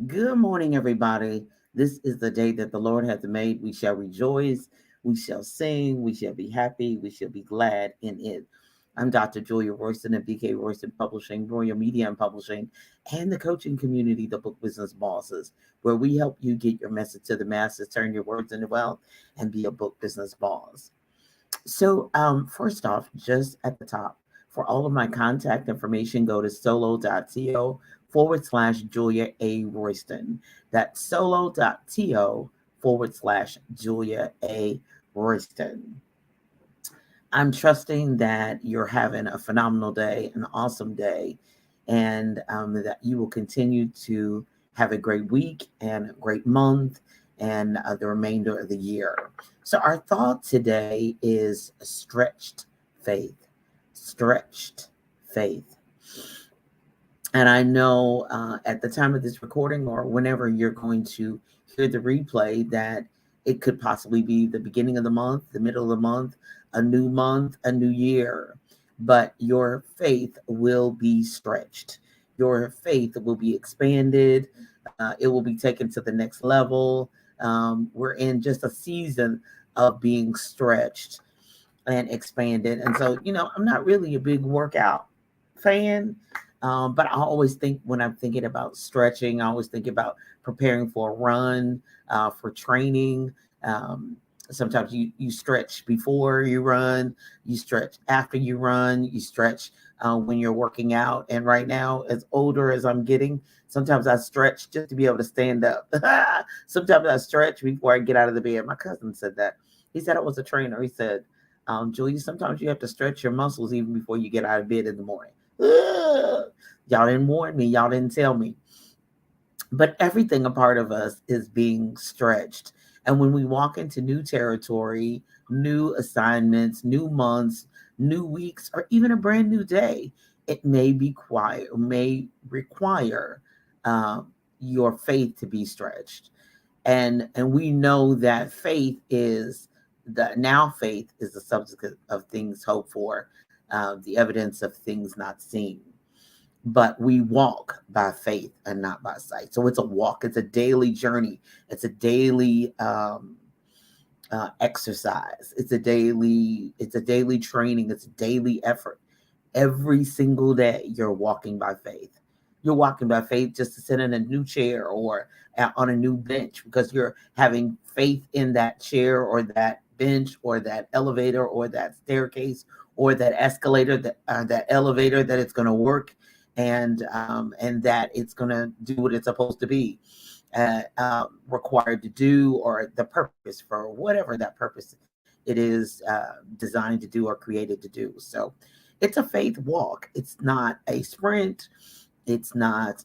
Good morning, everybody. This is the day that the Lord hath made. We shall rejoice, we shall sing, we shall be happy, we shall be glad in it. I'm Dr. Julia Royston of BK Royston Publishing, Royal Media and Publishing, and the coaching community, the Book Business Bosses, where we help you get your message to the masses, turn your words into wealth, and be a book business boss. First off, just at the top, for all of my contact information, go to solo.to/Julia A. Royston. That's solo.to/Julia A. Royston. I'm trusting that you're having a phenomenal day, an awesome day, and that you will continue to have a great week and a great month and the remainder of the year. So, our thought today is stretched faith. Stretched faith. And I know at the time of this recording or whenever you're going to hear the replay that it could possibly be the beginning of the month, the middle of the month, a new year. But your faith will be stretched. Your faith will be expanded. It will be taken to the next level. We're in just a season of being stretched and expanded. And so, I'm not really a big workout fan, but I always think when I'm thinking about stretching, I always think about preparing for a run, for training. Sometimes you stretch before you run, you stretch after you run, you stretch when you're working out. And right now, as older as I'm getting, sometimes I stretch just to be able to stand up. Sometimes I stretch before I get out of the bed. My cousin said that. He said I was a trainer. He said, Julie, sometimes you have to stretch your muscles even before you get out of bed in the morning. Ugh. Y'all didn't warn me. Y'all didn't tell me. But everything a part of us is being stretched. And when we walk into new territory, new assignments, new months, new weeks, or even a brand new day, it may require your faith to be stretched. And we know that faith is the substance of things hoped for, the evidence of things not seen. But we walk by faith and not by sight. So it's a walk. It's a daily journey. It's a daily exercise. It's a daily training. It's a daily effort. Every single day, you're walking by faith. You're walking by faith just to sit in a new chair or on a new bench because you're having faith in that chair or that bench or that elevator or that staircase or that escalator, that elevator, that it's going to work and that it's going to do what it's supposed to be required to do, or the purpose for whatever that purpose it is designed to do or created to do. So it's a faith walk. It's not a sprint. It's not.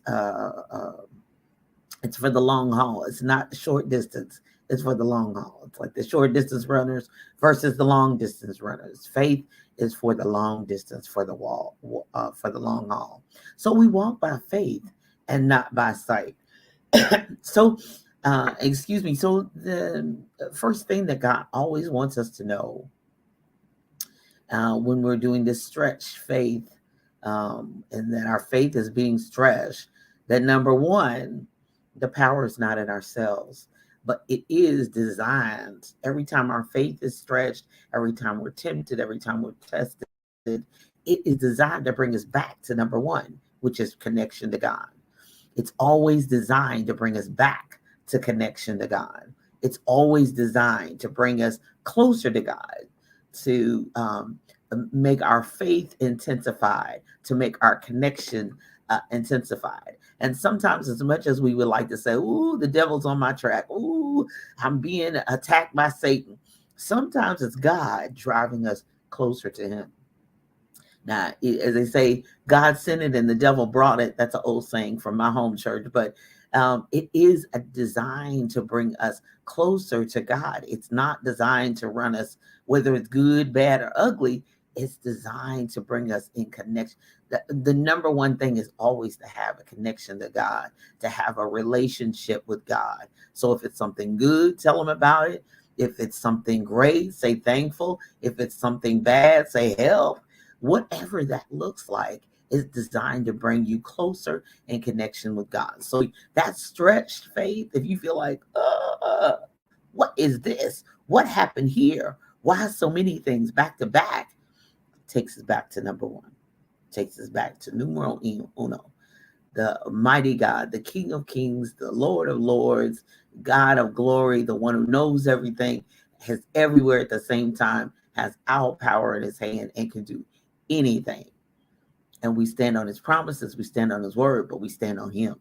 It's for the long haul. It's not short distance. It's for the long haul. It's like the short distance runners versus the long distance runners. Faith is for the long distance, for the long haul. So we walk by faith and not by sight. So, excuse me. So the first thing that God always wants us to know when we're doing this stretch faith, and that our faith is being stretched, that number one, the power is not in ourselves, but it is designed. Every time our faith is stretched, every time we're tempted, every time we're tested, it is designed to bring us back to number one, which is connection to God. It's always designed to bring us back to connection to God. It's always designed to bring us closer to God, to make our faith intensified, to make our connection intensified. And sometimes, as much as we would like to say, "Ooh, the devil's on my track. Ooh, I'm being attacked by Satan," sometimes it's God driving us closer to Him. Now, as they say, God sent it and the devil brought it. That's an old saying from my home church, but it is a design to bring us closer to God. It's not designed to run us, whether it's good, bad, or ugly. It's designed to bring us in connection. The number one thing is always to have a connection to God, to have a relationship with God. So if it's something good, tell Him about it. If it's something great, say thankful. If it's something bad, say help. Whatever that looks like, is designed to bring you closer in connection with God. So that stretched faith, if you feel like, what is this? What happened here? Why so many things back to back? Takes us back to number one. Takes us back to numero uno. The mighty God, the King of Kings, the Lord of Lords, God of glory, the one who knows everything, has everywhere at the same time, has all power in his hand and can do anything. And we stand on his promises, we stand on his word, but we stand on him.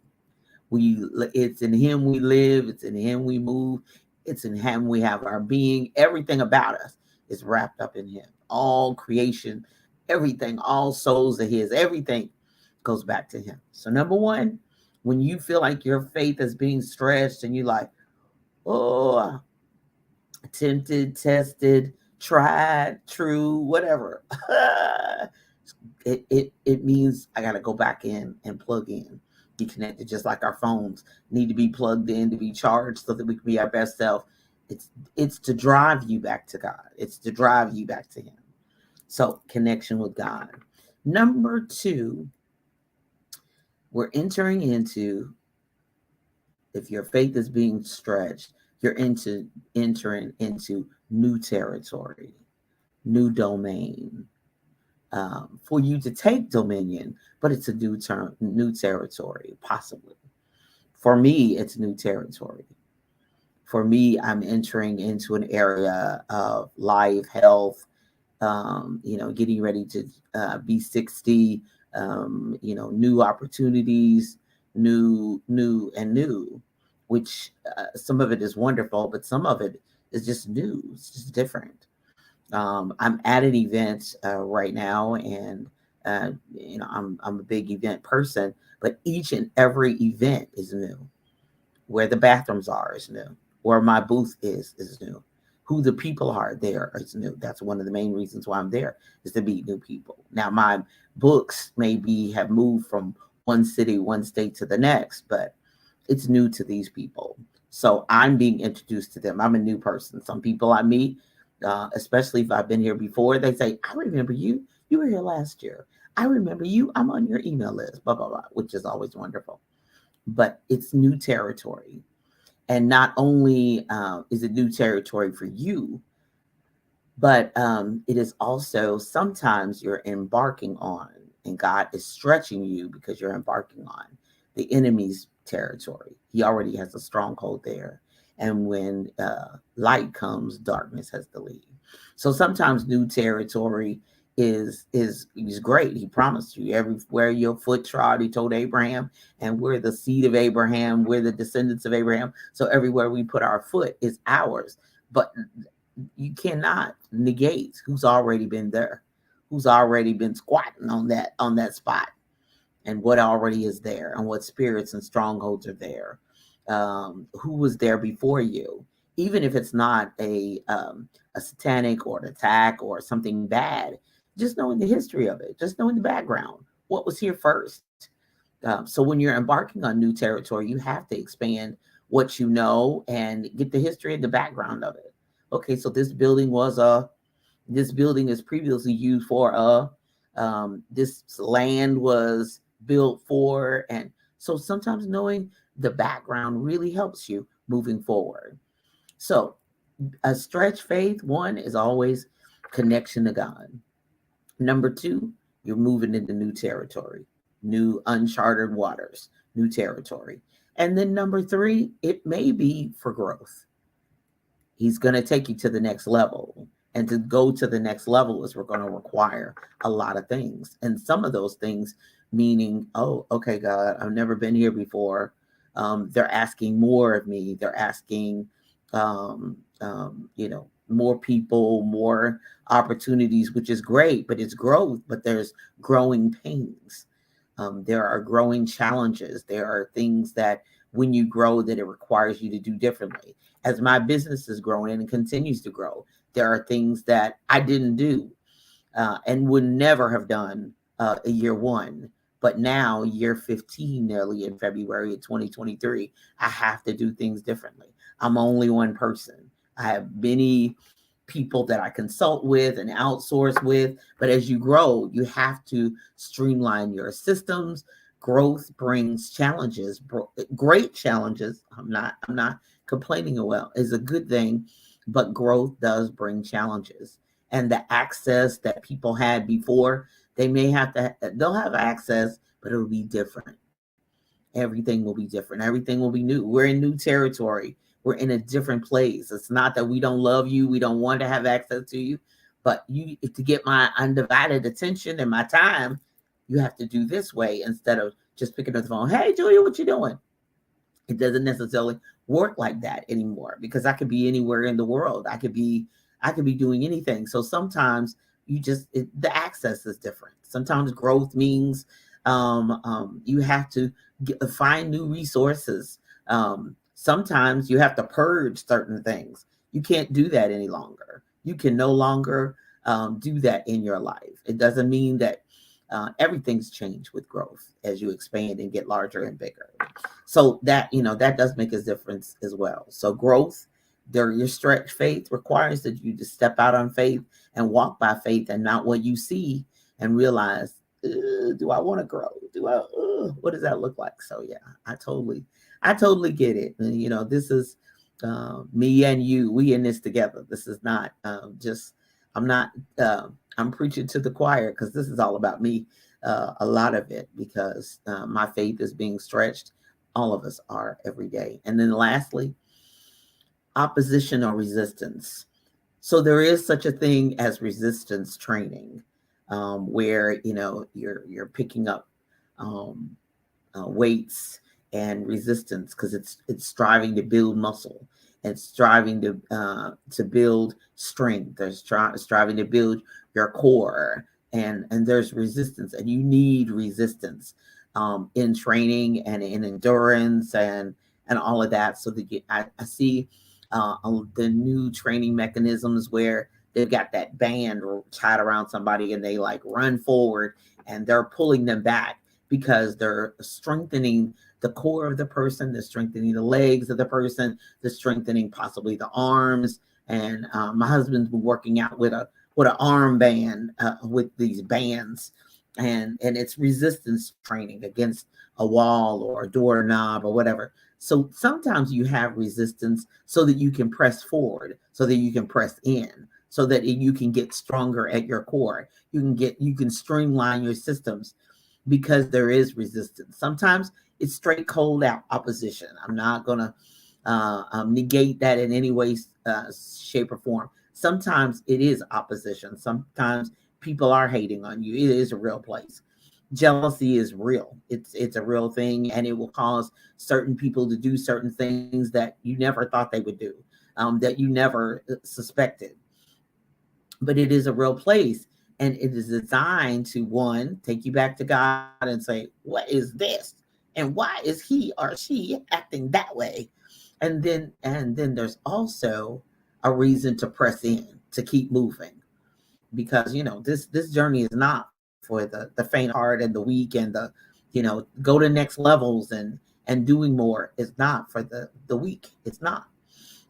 It's in him we live, it's in him we move, it's in him we have our being. Everything about us is wrapped up in him. All creation, everything, all souls are his, everything goes back to him. So number one, when you feel like your faith is being stretched and you're like, oh, tempted, tested, tried, true, whatever. it means I got to go back in and plug in, be connected, just like our phones need to be plugged in to be charged so that we can be our best self. It's to drive you back to God. It's to drive you back to him. So connection with God. Number two, we're entering into, if your faith is being stretched, you're entering into new territory, new domain. For you to take dominion, but it's a new territory, possibly. For me, it's new territory. For me, I'm entering into an area of life, health, getting ready to be 60, new opportunities, new, which some of it is wonderful, but some of it is just new. It's just different. I'm at an event right now, and I'm a big event person, but each and every event is new. Where the bathrooms are is new. Where my booth is new. Who the people are there is new. That's one of the main reasons why I'm there, is to meet new people. Now, my books maybe have moved from one city, one state to the next, but it's new to these people. So I'm being introduced to them. I'm a new person. Some people I meet, especially if I've been here before, they say, I remember you. You were here last year. I remember you. I'm on your email list, blah, blah, blah, which is always wonderful. But it's new territory. And not only is it new territory for you, but it is also sometimes you're embarking on, and God is stretching you because you're embarking on the enemy's territory. He already has a stronghold there. And when light comes, darkness has to leave. So sometimes new territory is great. He promised you everywhere your foot trod, he told Abraham, and we're the seed of Abraham, we're the descendants of Abraham. So everywhere we put our foot is ours. But you cannot negate who's already been there, who's already been squatting on that spot, and what already is there, and what spirits and strongholds are there. Who was there before you, even if it's not a satanic or an attack or something bad, just knowing the history of it, just knowing the background, what was here first. So when you're embarking on new territory, you have to expand what you know and get the history and the background of it. Okay, so this building is previously used for this land was built for, and so sometimes knowing the background really helps you moving forward. So a stretch faith, one, is always connection to God. Number two, you're moving into new territory, new uncharted waters, new territory. And then number three, it may be for growth. He's going to take you to the next level. And to go to the next level is we're going to require a lot of things. And some of those things meaning, oh, okay, God, I've never been here before. They're asking more of me. They're asking, more people, more opportunities, which is great, but it's growth, but there's growing pains. There are growing challenges. There are things that when you grow that it requires you to do differently. As my business is growing and continues to grow, there are things that I didn't do and would never have done year one. But now, year 15, nearly in February of 2023, I have to do things differently. I'm only one person. I have many people that I consult with and outsource with. But as you grow, you have to streamline your systems. Growth brings challenges, great challenges. I'm not complaining. Well, is a good thing, but growth does bring challenges. And the access that people had before, they'll have access, but it'll be different. Everything will be different. Everything will be new. We're in new territory. We're in a different place. It's not that we don't love you. We don't want to have access to you, but you, to get my undivided attention and my time, you have to do this way instead of just picking up the phone. Hey, Julia, what you doing? It doesn't necessarily work like that anymore because I could be anywhere in the world. I could be doing anything. So sometimes the access is different. Sometimes growth means you have to find new resources. Sometimes you have to purge certain things. You can't do that any longer. You can no longer do that in your life. It doesn't mean that everything's changed with growth as you expand and get larger and bigger. So that, that does make a difference as well. So growth, your stretch faith requires that you just step out on faith and walk by faith and not what you see, and realize, do I want to grow? What does that look like? So yeah, I totally get it. And, this is me and you, we in this together. This is not I'm preaching to the choir because this is all about me, a lot of it, because my faith is being stretched. All of us are every day. And then lastly, opposition or resistance. So there is such a thing as resistance training, where you're picking up weights and resistance because it's striving to build muscle. It's striving to build strength. There's striving to build your core, and there's resistance, and you need resistance in training and in endurance and all of that. So that I see the new training mechanisms where they've got that band tied around somebody and they like run forward and they're pulling them back because they're strengthening the core of the person, they're strengthening the legs of the person, they're strengthening possibly the arms. And my husband's been working out with an arm band, with these bands, and it's resistance training against a wall or a doorknob or whatever. So sometimes you have resistance so that you can press forward, so that you can press in, so that you can get stronger at your core. You can streamline your systems because there is resistance. Sometimes it's straight cold out opposition. I'm not going to negate that in any way, shape, or form. Sometimes it is opposition. Sometimes people are hating on you. It is a real place. Jealousy is real. It's a real thing, and it will cause certain people to do certain things that you never thought they would do, that you never suspected. But it is a real place, and it is designed to, one, take you back to God and say, what is this? And why is he or she acting that way? And then there's also a reason to press in, to keep moving, because this journey is not for the faint heart and the weak and the go to next levels and doing more. Is not for the weak. It's not.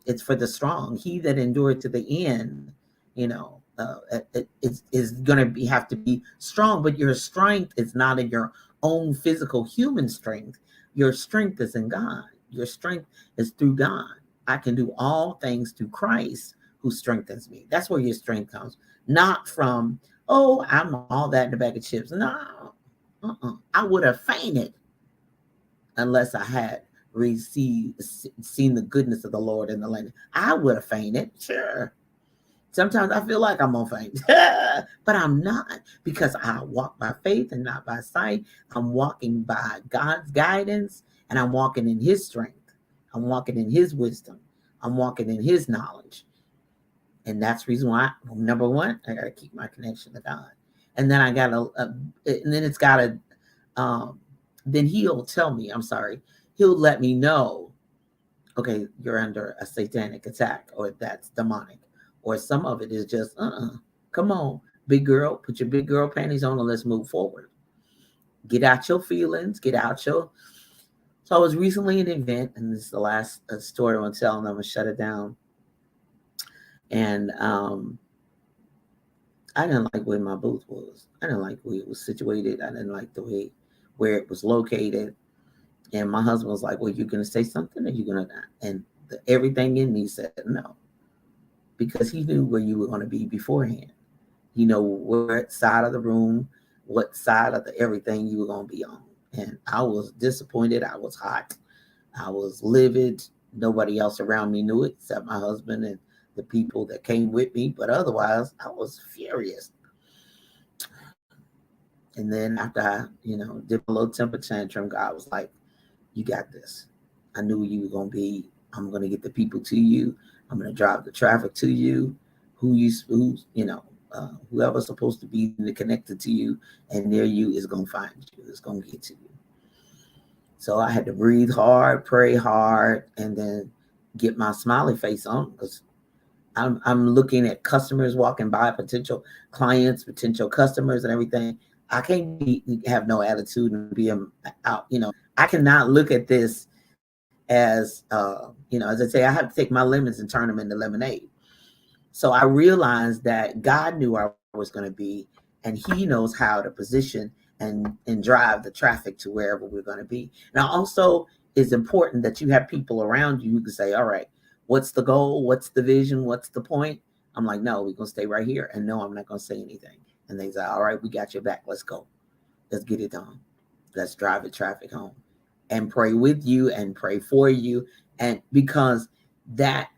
It's for the strong. He that endured to the end, is going to have to be strong. But your strength is not in your own physical human strength. Your strength is in God. Your strength is through God. I can do all things through Christ who strengthens me. That's where your strength comes. Not from, oh, I'm all that in the bag of chips. No, I would have fainted unless I had seen the goodness of the Lord in the land. I would have fainted, sure. Sometimes I feel like I'm gonna faint, but I'm not, because I walk by faith and not by sight. I'm walking by God's guidance, and I'm walking in His strength. I'm walking in His wisdom. I'm walking in His knowledge. And that's the reason why, number one, I got to keep my connection to God. And then then He'll tell me, He'll let me know, okay, you're under a satanic attack, or that's demonic, or some of it is just, come on, big girl, put your big girl panties on and let's move forward. Get out your feelings, So I was recently at an event, and this is the last story I'm going to tell, and I'm going to shut it down. And I didn't like where my booth was. I didn't like where it was situated. I didn't like the way where it was located. And my husband was like, "Well, you're gonna say something, or you're gonna not?" And everything in me said no, because he knew where you were going to be beforehand. You know what side of the room, what side of the everything you were going to be on. And I was disappointed. I was hot. I was livid. Nobody else around me knew it except my husband and the people that came with me. But otherwise, I was furious. And then after I, did a little temper tantrum, God was like, "You got this. I knew you were going to be. I'm going to get the people to you. I'm going to drive the traffic to you. Whoever's supposed to be connected to you and near you is going to find you. It's going to get to you." So I had to breathe hard, pray hard, and then get my smiley face on, because I'm looking at customers walking by, potential clients, potential customers, and everything. I can't have no attitude and be out. I cannot look at this as as I say, I have to take my lemons and turn them into lemonade. So I realized that God knew where I was going to be, and He knows how to position and drive the traffic to wherever we're going to be. Now, also, it's important that you have people around you who can say, "All right, what's the goal? What's the vision? What's the point?" I'm like, "No, we're going to stay right here." And no, I'm not going to say anything. And they say, "All right, we got your back. Let's go. Let's get it done. Let's drive the traffic home and pray with you and pray for you." And because that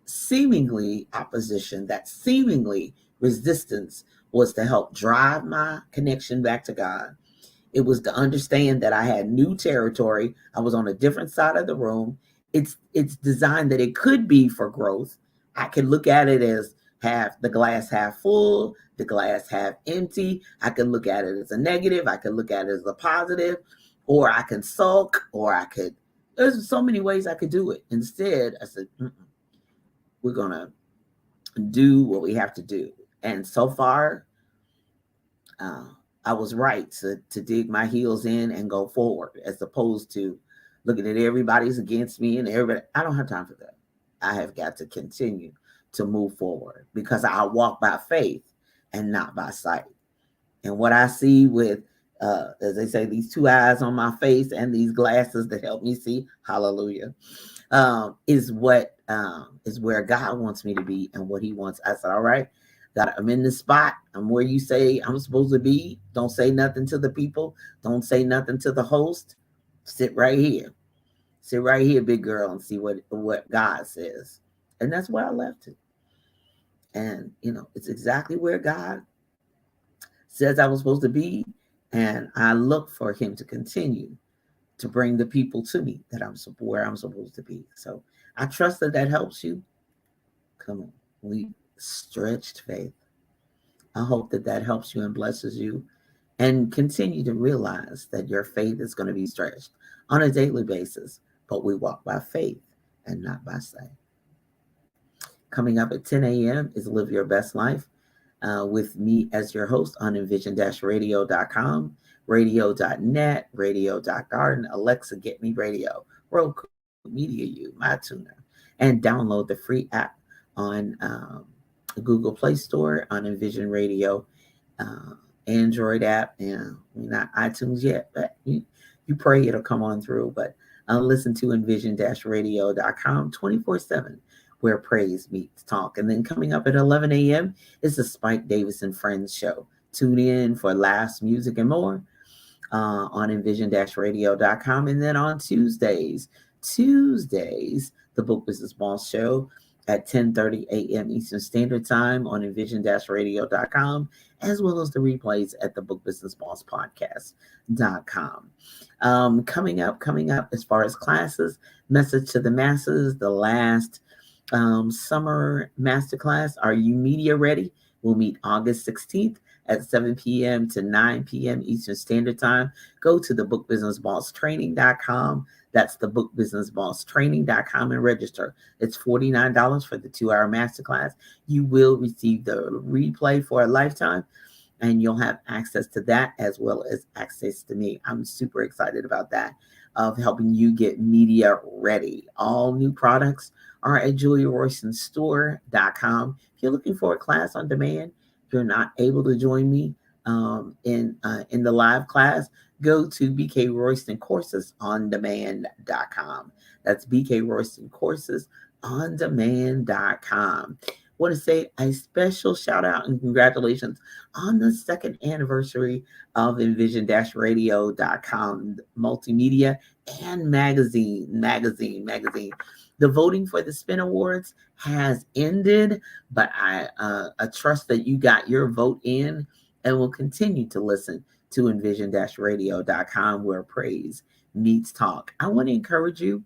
seemingly opposition, that seemingly resistance was to help drive my connection back to God. It was to understand that I had new territory. I was on a different side of the room. It's designed that it could be for growth. I could look at it as the glass half full, the glass half empty. I could look at it as a negative. I could look at it as a positive, or I can sulk, there's so many ways I could do it. Instead, I said, we're going to do what we have to do. And so far, I was right to dig my heels in and go forward, as opposed to looking at everybody's against me and everybody. I don't have time for that. I have got to continue to move forward, because I walk by faith and not by sight. And what I see with, as they say, these two eyes on my face and these glasses that help me see, hallelujah, is where God wants me to be and what He wants. I said, "All right, God, I'm in this spot. I'm where you say I'm supposed to be. Don't say nothing to the people. Don't say nothing to the host. Sit right here. Sit right here, big girl, and see what God says." And that's where I left it. And, it's exactly where God says I was supposed to be. And I look for Him to continue to bring the people to me that where I'm supposed to be. So I trust that helps you. Come on. We stretched faith. I hope that helps you and blesses you, and continue to realize that your faith is going to be stretched on a daily basis, but we walk by faith and not by sight. Coming up at 10 a.m. is Live Your Best Life with me as your host on envision-radio.com, radio.net, radio.garden, Alexa, Get Me Radio, Roku, Media U, My Tuner, and download the free app on Google Play Store, on Envision Radio, Android app, and we're not iTunes yet, but you pray it'll come on through. But listen to envision-radio.com 24/7, where praise meets talk. And then coming up at 11 a.m. is the Spike Davis and Friends show. Tune in for laughs, music, and more on envision-radio.com. And then on Tuesdays, the Book Business Boss show at 10:30 a.m. Eastern Standard Time on envision-radio.com, as well as the replays at the Book Business Boss podcast.com. Coming up as far as classes, Message to the Masses, the last summer masterclass, Are You Media Ready? We'll meet August 16th at 7 p.m. to 9 p.m. Eastern Standard Time. Go to the bookbusinessbosstraining.com. That's the bookbusinessbosstraining.com and register. It's $49 for the 2-hour masterclass. You will receive the replay for a lifetime, and you'll have access to that as well as access to me. I'm super excited about that. of helping you get media ready. All new products are at JuliaRoystonStore.com. If you're looking for a class on demand, you're not able to join me in the live class, go to BK Royston Courses on Demand.com. That's BK Royston Courses on Demand.com. Want to say a special shout out and congratulations on the second anniversary of Envision-Radio.com multimedia and magazine. The voting for the Spin Awards has ended, but I trust that you got your vote in and will continue to listen to Envision-Radio.com, where praise meets talk. I want to encourage you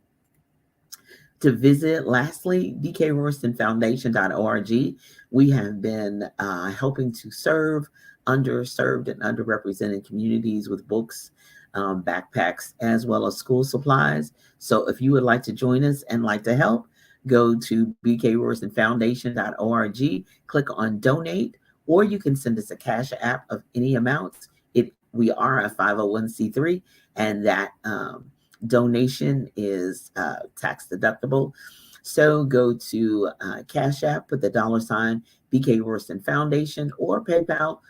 to visit, lastly, bkroystonfoundation.org. We have been helping to serve underserved and underrepresented communities with books, backpacks, as well as school supplies. So if you would like to join us and like to help, go to bkroystonfoundation.org, click on donate, or you can send us a cash app of any amount. We are a 501c3, and that donation is tax deductible. So go to Cash App, put the $ BK Royston Foundation, or PayPal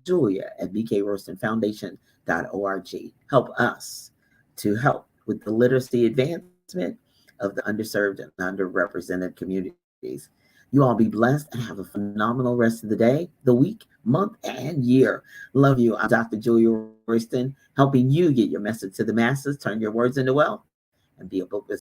Julia at bkroystonfoundation.org. Help us to help with the literacy advancement of the underserved and underrepresented communities. You all be blessed and have a phenomenal rest of the day, the week, month, and year. Love you. I'm Dr. Julia Royston, helping you get your message to the masses, turn your words into wealth, and be a book